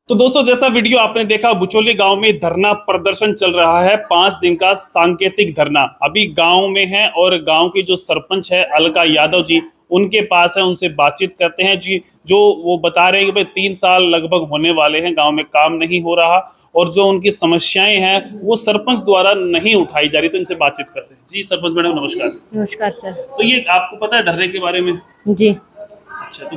तो दोस्तों, जैसा वीडियो आपने देखा, बुचोली गांव में धरना प्रदर्शन चल रहा है। 5 दिन का सांकेतिक धरना अभी गांव में है और गांव की जो सरपंच है अलका यादव जी, उनके पास है, उनसे बातचीत करते हैं जी। जो वो बता रहे हैं कि भाई 3 साल लगभग होने वाले हैं, गांव में काम नहीं हो रहा और जो उनकी समस्याएं हैं वो सरपंच द्वारा नहीं उठाई जा रही। तो इनसे बातचीत करते हैं। जी सरपंच मैडम, नमस्कार। नमस्कार सर। तो ये आपको पता है धरने के बारे में? जी। अच्छा, तो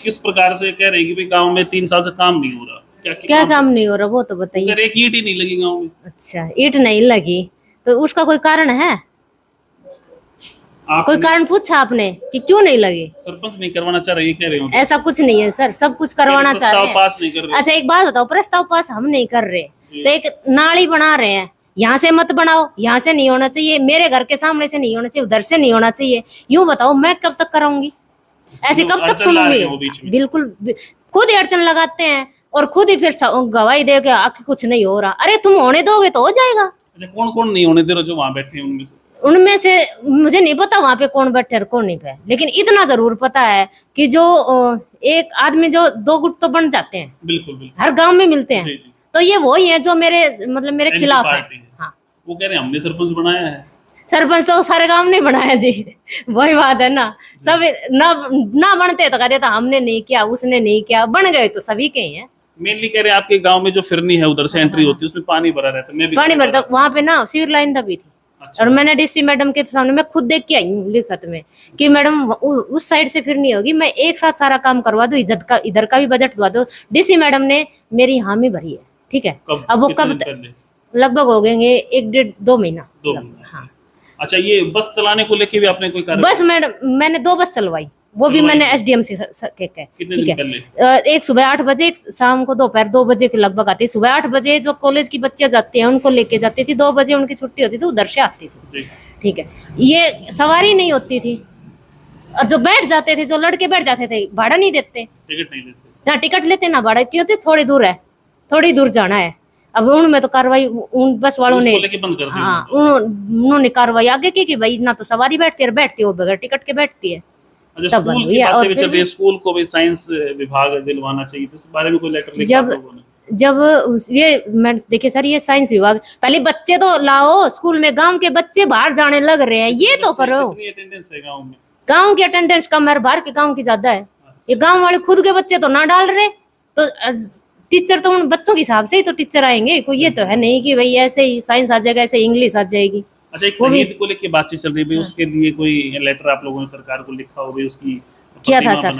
किस प्रकार से कह रहे हैं कि भाई गाँव में 3 साल से काम नहीं हो रहा? क्या काम नहीं हो रहा वो तो बताइए। एक ईंट ही नहीं लगी गांव में। अच्छा, ईंट नहीं लगी तो उसका कोई कारण है? कोई कारण पूछा आपने कि क्यों नहीं लगी? सरपंच नहीं करवाना चाह रहे, कह रहे हो? ऐसा कुछ नहीं है सर, सब कुछ करवाना चाह रहे हैं। पास नहीं कर रहे। अच्छा एक बात बताओ, प्रस्ताव पास हम नहीं कर रहे तो एक नाली बना रहे हैं, यहाँ से मत बनाओ, यहाँ से नहीं होना चाहिए, मेरे घर के सामने से नहीं होना चाहिए, उधर से नहीं होना चाहिए। यूं बताओ मैं कब तक कराऊंगी? ऐसे कब तक सुनूंगी? बिल्कुल खुद ही अड़चन लगाते हैं और खुद ही फिर गवाही दे के आखिर कुछ नहीं हो रहा। अरे तुम होने दोगे तो हो जाएगा। अच्छा, कौन कौन नहीं होने दे रहे जो वहां बैठे हैं? उनमें से मुझे नहीं पता वहां पे कौन बैठे और कौन नहीं बैठे, लेकिन इतना जरूर पता है कि जो एक आदमी जो 2 गुट तो बन जाते हैं। बिल्कुल बिल्कुल। हर गांव में मिलते हैं। जी। तो ये वही है जो मेरे खिलाफ है। हाँ, वो कह रहे हैं हमने सरपंच बनाया है। सरपंच तो सारे गांव ने बनाया जी। वही बात है ना, सब ना बनते तो कहते तो हमने नहीं किया, उसने नहीं किया, बन गए तो सभी के ही है। मेनली कह रहे हैं आपके गांव में जो फिरनी है उधर से एंट्री होती है, उसमें पानी भरा रहता है। पानी भरता वहां पे ना सीवर लाइन दबी थी। अच्छा। और मैंने डीसी मैडम के सामने मैं खुद देख के आई हूँ लिखत में कि मैडम उस साइड से फिर नहीं होगी, मैं एक साथ सारा काम करवा दूं, इधर का भी बजट दवा दो। डीसी मैडम ने मेरी हामी भरी है, ठीक है। अब वो कब लगभग हो गए 1-1.5-2 महीना। हाँ। अच्छा, ये बस चलाने को लेके भी आपने कोई कार्य? बस मैडम मैंने 2 बस चलवाई, वो भी मैंने एसडीएम से ठीक है। एक सुबह 8 बजे, एक शाम को दोपहर 2 बजे के लगभग आती। सुबह 8 बजे जो कॉलेज की बच्चियां जाती हैं उनको लेके जाती थी, 2 बजे उनकी छुट्टी होती थी, उधर से आती थी, ठीक है। ये सवारी नहीं होती थी और जो बैठ जाते थे, जो लड़के बैठ जाते थे, भाड़ा नहीं देते, टिकट नहीं लेते, ना टिकट लेते ना भाड़ा, क्यों? थोड़ी दूर है, थोड़ी दूर जाना है। अब उनमें तो कार्रवाई उन बस वालों ने, हाँ उन्होंने कार्रवाई आगे की कि भाई ना तो सवारी बैठती है, बैठती है वो बगैर टिकट के बैठती है। तब और फिर स्कूल को भी साइंस विभाग दिलवाना चाहिए, तो इस बारे में कोई लेटर लिखा? जब ये मैं देखिए सर, ये साइंस विभाग पहले बच्चे तो लाओ स्कूल में, गांव के बच्चे बाहर जाने लग रहे हैं, ये तो करो। गांव की अटेंडेंस कम है, बाहर के गांव की ज्यादा है। ये गांव वाले खुद के बच्चे तो ना डाल रहे, तो टीचर तो उन बच्चों के हिसाब से ही तो टीचर आएंगे। कोई ये तो है नहीं कि भाई ऐसे ही साइंस आ जाएगा, ऐसे इंग्लिश आ जाएगी। अच्छा, एक शहीद को लेके बातचीत चल रही है, उसके लिए कोई लेटर आप लोगों ने सरकार को लिखा हो? उसकी किया था सर,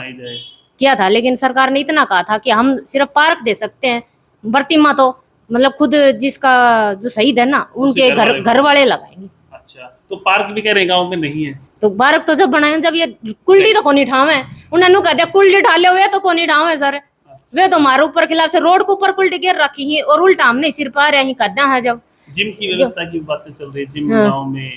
किया था, लेकिन सरकार ने इतना कहा था कि हम सिर्फ पार्क दे सकते हैं, प्रतिमा तो मतलब खुद जिसका जो शहीद है ना उनके घर वाले लगाएंगे। अच्छा, तो पार्क भी कह रहे गाँव में नहीं है? तो पार्क तो जब बनाए, जब ये कुल्डी तो कोनी ठाव है, उन्होंने कह दिया कुल्डी ढाले हुए तो कोनी ठाव है सर। वे तो हमारे ऊपर खिलाफ से रोड के ऊपर कुल्टी गिर रखी है और उल्टा हमने सिर पा रहे कहना है। जब जिम की व्यवस्था की बातें चल रही है, जिम गांव में,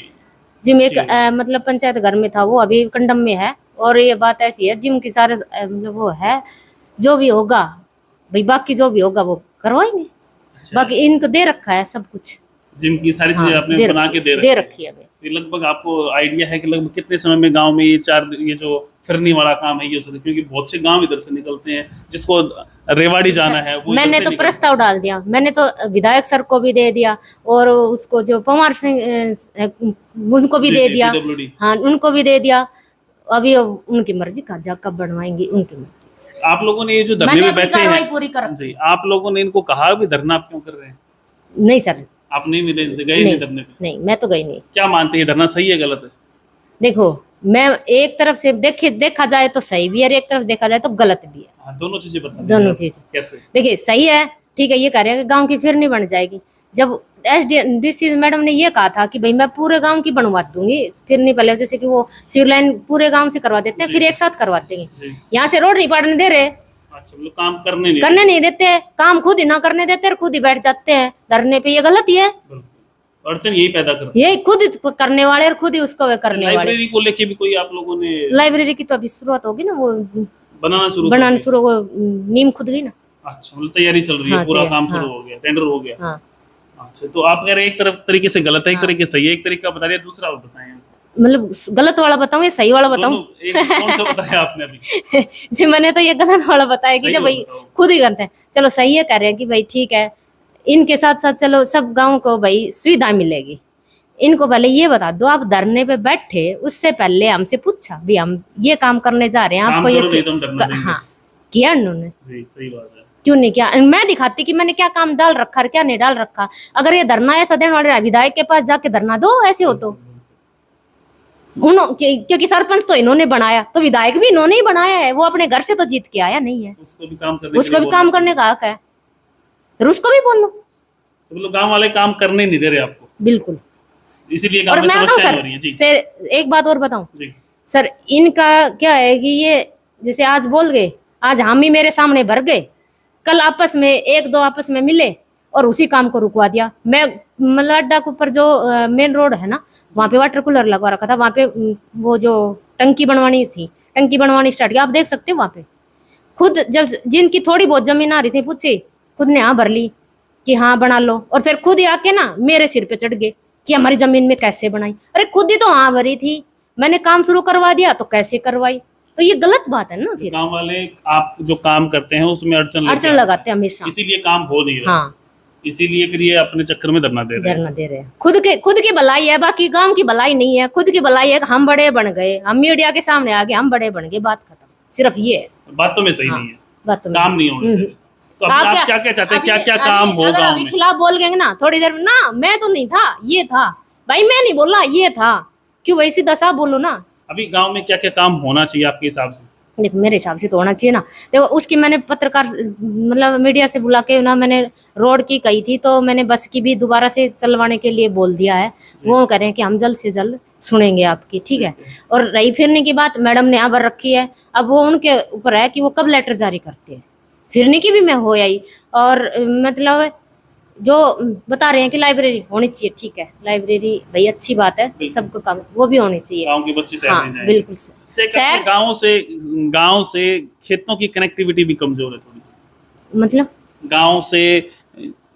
जिम एक मतलब पंचायत घर में था, वो अभी कंडम में है। और ये बात ऐसी है, जिम की सारे मतलब वो है, जो भी होगा भाई, बाकी जो भी होगा वो करवाएंगे। अच्छा। बाकी इनको दे रखा है सब कुछ, जिम की सारी चीजें आपने बना के दे रखी है। लगभग आपको आइडिया है कि लगभग कितने समय में गांव में ये जो फिरनी वाला काम है ये हो सकता है? क्योंकि बहुत से गांव इधर से निकलते हैं, जिसको रेवाड़ी जाना है वो मैंने तो प्रस्ताव डाल दिया, मैंने तो विधायक सर को भी दे दिया और उसको जो पवार सिंह उनको भी दे दिया, हाँ उनको भी दे दिया। अभी उनकी मर्जी का कब बनवाएंगे, उनकी मर्जी सर। आप लोगों ने ये जो धरने में बैठे हैं पूरी कर जी, आप लोगों ने इनको कहा भी धरना आप क्यों कर रहे हैं? नहीं सर, आप नहीं मिले इनसे, गए नहीं धरने पे? नहीं, मैं तो गई नहीं। क्या मानते हैं, धरना सही है गलत है? देखो, मैं एक तरफ से देखा जाए तो सही भी है और एक तरफ देखा जाए तो गलत भी है। दोनों चीजें बता, दोनों चीजें कैसे? देखिए सही है, ठीक है, ये कह रहे हैं कि गांव की फिरनी बन जाएगी। जब डीसी मैडम ने ये कहा था कि भाई मैं पूरे गांव की बनवा दूंगी फिरनी, पहले जैसे कि वो सिविल लाइन पूरे गांव से करवा देते हैं, फिर एक साथ करवा देंगे। यहाँ से रोड नहीं पाड़ने दे रहे, काम करने नहीं देते, काम खुद ही ना करने देते, खुद ही बैठ जाते हैं धरने पे। ये गलत ही है, अड़चन यही पैदा करते, यही खुद करने वाले और खुद ही उसको करने वाले। लाइब्रेरी को लेके भी कोई आप लोगों ने? लाइब्रेरी की तो अभी शुरुआत होगी ना, वो बनाना शुरू वो नीम खुद गई ना। अच्छा, मतलब तैयारी चल रही है, पूरा काम शुरू हो गया, टेंडर हो गया। अच्छा, तो आप कह रहे हैं एक तरफ तरीके से गलत है, एक तरीके से सही है, एक तरीका बता रहे हैं, दूसरा आप बताएं। मतलब गलत वाला बताऊं या सही वाला बताऊं? दोनों, एक कौन सा बताया आपने अभी? जी मैंने तो ये गलत वाला बताया कि सही जब वाला भाई बताओ। खुद ही करते हैं। चलो सही है, कह रहे हैं कि भाई ठीक है, इनके साथ साथ चलो सब गाँव को भाई सुविधा मिलेगी। इनको पहले ये बता दो, आप धरने पे बैठे उससे पहले हमसे पूछा भी हम ये काम करने जा रहे हैं, काम आपको ये करो नहीं तो हम धरना देंगे। हाँ किया उन्होंने? जी सही बात है। क्यों नहीं किया? मैं दिखाती कि मैंने क्या काम डाल रखा और क्या नहीं डाल रखा। अगर ये धरना ऐसा देने वाले विधायक के पास जाके धरना दो, ऐसे हो तो क्योंकि सरपंच तो इन्होंने बनाया, तो विधायक भी इन्होंने ही बनाया है, वो अपने घर से तो जीत के आया नहीं है। उसको भी काम करने उसको भी काम करने का हक है, फिर उसको भी बोल लो। तो लोग गांव वाले काम करने नहीं दे रहे आपको, बिल्कुल। इसीलिए और गांव में मैं बताऊं समस्याएं हो रही हैं। जी सर एक बात और बताऊं जी सर, इनका क्या है कि ये जैसे आज बोल गए, आज हम ही मेरे सामने भर गए, कल आपस में एक दो आपस में मिले और उसी काम को रुकवा दिया। मैं मतलब अड्डा के ऊपर जो मेन रोड है ना, वहाँ पे वाटर कूलर लगवा रखा था, वहाँ पे वो जो टंकी बनवानी थी, टंकी बनवानी स्टार्ट किया। आप देख सकते हो वहाँ पे खुद जब जिनकी थोड़ी बहुत जमीन आ रही थी, पूछे खुद ने हाँ भर ली कि हाँ बना लो, और फिर खुद ही आके ना मेरे सिर पे चढ़ गए कि हमारी जमीन में कैसे बनाई। अरे खुद ही तो हाँ भरी थी, मैंने काम शुरू करवा दिया तो कैसे करवाई? तो ये गलत बात है ना। फिर गांव वाले आप जो काम करते हैं उसमें अड़चन लगाते हैं हमेशा, इसीलिए काम हो नहीं रहा। हाँ इसीलिए फिर ये अपने चक्कर में धरना दे रहे हैं। धरना दे रहे हैं। खुद की भलाई है, बाकी गांव की भलाई नहीं है। खुद की भलाई है, हम बड़े बन गए, हम मीडिया के सामने आ गए, हम बड़े बन गए, बात खत्म। सिर्फ ये है। बातों में सही हाँ, नहीं है, बात तो काम नहीं होने दे रहे। तो अभी आप क्या क्या चाहते हैं, क्या क्या काम हो गाँव में? खिलाफ बोल गए ना थोड़ी देर में, ना मैं तो नहीं था, ये था भाई, मैं नहीं बोला, ये था। क्यों भाई सीधा साफ बोलो ना। अभी गांव में क्या क्या काम होना चाहिए आपके हिसाब से? देखो मेरे हिसाब से तो होना चाहिए ना। देखो उसकी मैंने पत्रकार मतलब मीडिया से बुला के ना, मैंने रोड की कही थी, तो मैंने बस की भी दोबारा से चलवाने के लिए बोल दिया है। वो कह रहे हैं कि हम जल्द से जल्द सुनेंगे आपकी, ठीक है। और रही फिरने की बात, मैडम ने यहाँ पर रखी है, अब वो उनके ऊपर है कि वो कब लेटर जारी करते हैं। फिरने की भी मैं हो आई, और मतलब जो बता रहे हैं कि लाइब्रेरी होनी चाहिए, ठीक है, लाइब्रेरी भाई अच्छी बात है, सबको काम वो भी होनी चाहिए। गांव के बच्चे शहर में हाँ बिल्कुल शहर गांव से खेतों की कनेक्टिविटी भी कमजोर है थोड़ी। मतलब गांव से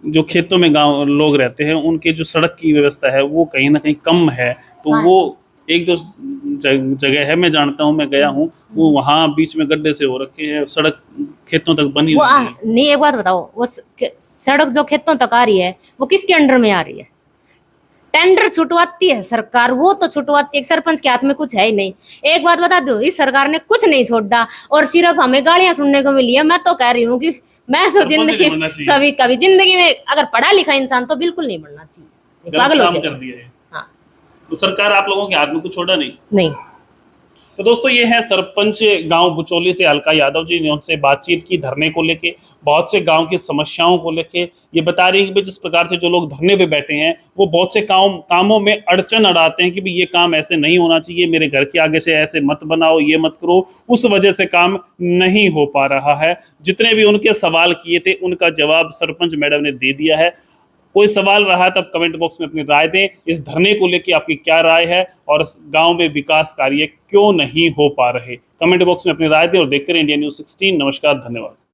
जो खेतों में गांव लोग रहते हैं उनके जो सड़क की व्यवस्था है वो कहीं ना कहीं कम है। तो हाँ। वो एक दो जगह है, मैं जानता हूँ, मैं गया हूँ, वो वहाँ बीच में गड्ढे से हो रखे हैं, सड़क खेतों तक बनी हुई है। नहीं एक बात बताओ, वो सड़क जो खेतों तक आ रही है वो किसके अंडर में आ रही है? टेंडर छुटवाती है सरकार, वो तो छुटवाती है, सरपंच के हाथ में कुछ है ही नहीं। एक बात बता दो, इस सरकार ने कुछ नहीं छोड़ा और सिर्फ हमें गालियां सुनने को मिली है। मैं तो कह रही हूँ कि मैं तो जिंदगी सभी कभी जिंदगी में अगर पढ़ा लिखा इंसान तो बिल्कुल नहीं बनना चाहिए, पागल हो जाए। हाँ तो सरकार आप लोगों के हाथ में कुछ छोड़ा नहीं। तो दोस्तों ये है सरपंच गांव बुचोली से अलका यादव जी ने उनसे बातचीत की धरने को लेके, बहुत से गांव की समस्याओं को लेके। ये बता रही है कि जिस प्रकार से जो लोग धरने पे बैठे हैं वो बहुत से कामों में अड़चन अड़ाते हैं कि भाई ये काम ऐसे नहीं होना चाहिए, मेरे घर के आगे से ऐसे मत बनाओ, ये मत करो, उस वजह से काम नहीं हो पा रहा है। जितने भी उनके सवाल किए थे उनका जवाब सरपंच मैडम ने दे दिया है। कोई सवाल रहा तब कमेंट बॉक्स में अपनी राय दें, इस धरने को लेकर आपकी क्या राय है और गांव में विकास कार्य क्यों नहीं हो पा रहे। कमेंट बॉक्स में अपनी राय दें और देखते रहे इंडिया न्यूज़ 16। नमस्कार, धन्यवाद।